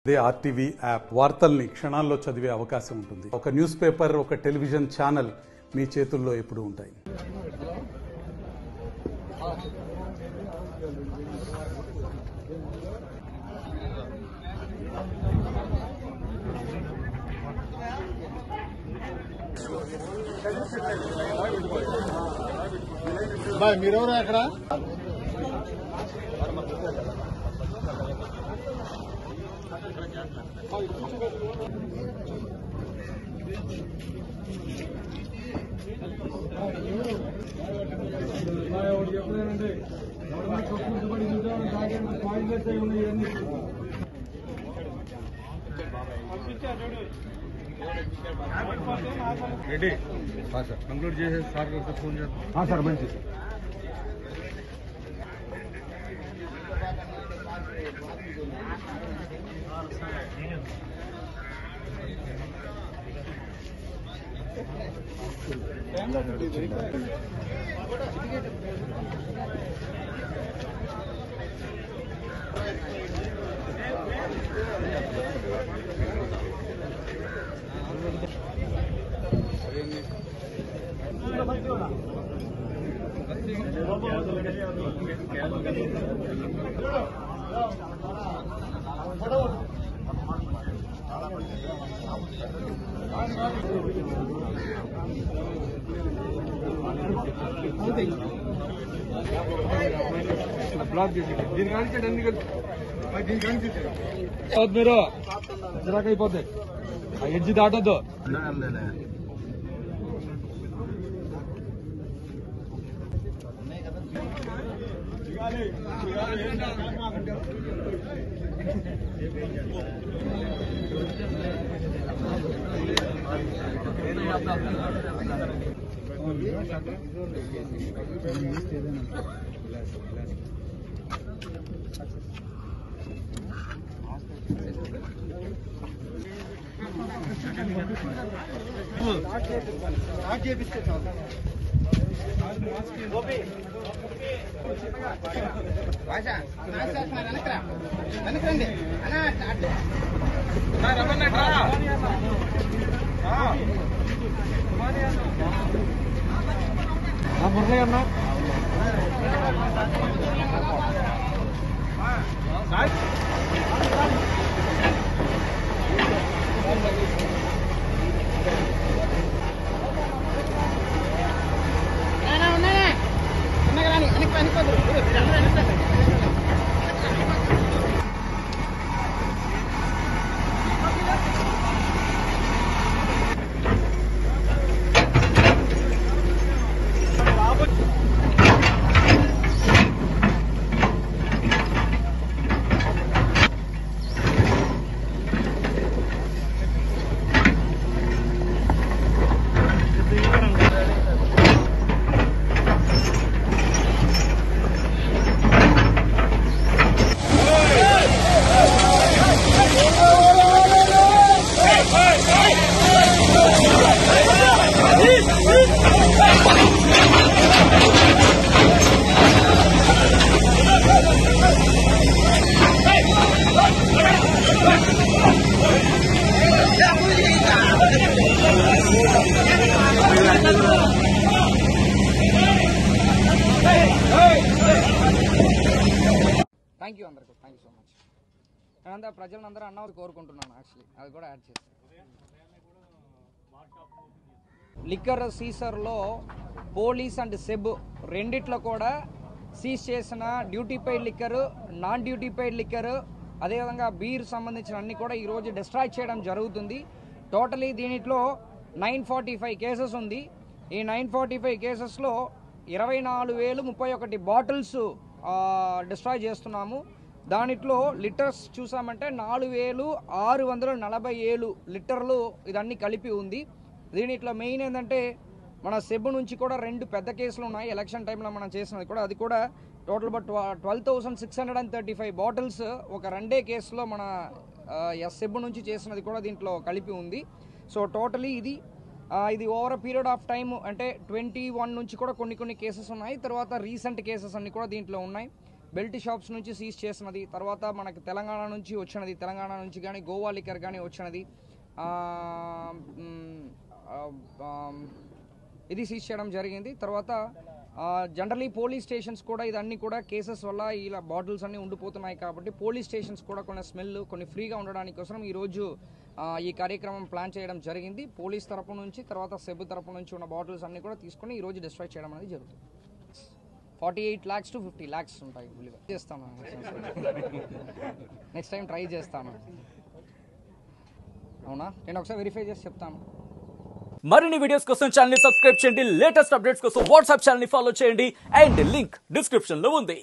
They RTV app వార్తల్ని క్షణాల్లో చదివే అవకాశం ఉంటుంది. ఒక న్యూస్ పేపర్, ఒక టెలివిజన్ ఛానల్ మీ చేతుల్లో ఎప్పుడూ ఉంటాయి. మీరెవరు అక్కడ? రెడీ సార్ కంక్లూడ్ చేసే సార్ ఫోన్ చేస్తాం సార్. మంచిది బ్లాక్ చేసి దీని కానిచ్చాడు అన్ని కలిసి దీని కానిచ్చాడు మీరు చిరాకు అయిపోద్ది. ఆ ఎడ్జి దాటొద్దు. మురళి అన్న థ్యాంక్ యూ అందరికీ. Thank you so much. నేనంతా ప్రజలందరూ అన్నది కోరుకుంటున్నాను. యాక్చువల్లీ అది కూడా యాడ్ చేస్తాను. లిక్కర్ సీజర్లో పోలీస్ అండ్ సెబ్ రెండిట్లో కూడా సీజ్ చేసిన duty paid liquor, non duty paid liquor, అదేవిధంగా బీర్ సంబంధించిన అన్ని కూడా ఈరోజు డిస్ట్రాయ్ చేయడం జరుగుతుంది. టోటలీ దీనిట్లో 945 కేసెస్ ఉంది. ఈ 945 కేసెస్లో 24,031 బాటిల్స్ డిస్ట్రాయ్ చేస్తున్నాము. దానిట్లో లిటర్స్ చూసామంటే 4,647 లిటర్లు ఇదన్నీ కలిపి ఉంది. దీనిట్లో మెయిన్ ఏంటంటే మన సెబ్ నుంచి కూడా 2 పెద్ద కేసులు ఉన్నాయి. ఎలక్షన్ టైంలో మనం చేసినది కూడా, అది కూడా టోటల్ 12,635 బాటిల్స్ ఒక 2 కేసులో మన సెబ్ నుంచి చేసినది కూడా దీంట్లో కలిపి ఉంది. సో టోటలీ ఇది over a period of time అంటే 21 నుంచి కూడా కొన్ని కేసెస్ ఉన్నాయి. తర్వాత రీసెంట్ కేసెస్ అన్ని కూడా దీంట్లో ఉన్నాయి. బెల్ట్ షాప్స్ నుంచి సీజ్ చేసినది, తర్వాత మనకి తెలంగాణ నుంచి వచ్చినది, తెలంగాణ నుంచి కానీ గోవా లిక్కర్ కానీ వచ్చినది, ఇది సీజ్ చేయడం జరిగింది. తర్వాత జనరలీ పోలీస్ స్టేషన్స్ కూడా ఇదన్నీ కూడా కేసెస్ వల్ల ఇలా బాటిల్స్ అన్నీ ఉండిపోతున్నాయి కాబట్టి పోలీస్ స్టేషన్స్ కూడా కొన్ని స్మెల్ కొన్ని ఫ్రీగా ఉండడానికి కోసం ఈరోజు ఈ కార్యక్రమం ప్లాన్ చేయడం జరిగింది. పోలీస్ తరపు నుంచి తర్వాత సెబ్ తరపు నుంచి ఉన్న బాటిల్స్ అన్నీ కూడా తీసుకొని ఈరోజు డిస్ట్రాయ్ చేయడం అనేది జరుగుతుంది. 48 lakhs to 50 lakhs ఉంటాయి. చేస్తాను, నెక్స్ట్ టైం ట్రై చేస్తాను. అవునా, నేను ఒకసారి వెరిఫై చేసి చెప్తాను. మరిన్ని వీడియోస్ కోసం ఛానల్ ని సబ్స్క్రైబ్ చేయండి, లేటెస్ట్ అప్డేట్స్ కోసం వాట్సాప్ ఛానల్ ని ఫాలో చేయండి అండ్ లింక్ డిస్క్రిప్షన్ లో ఉంది.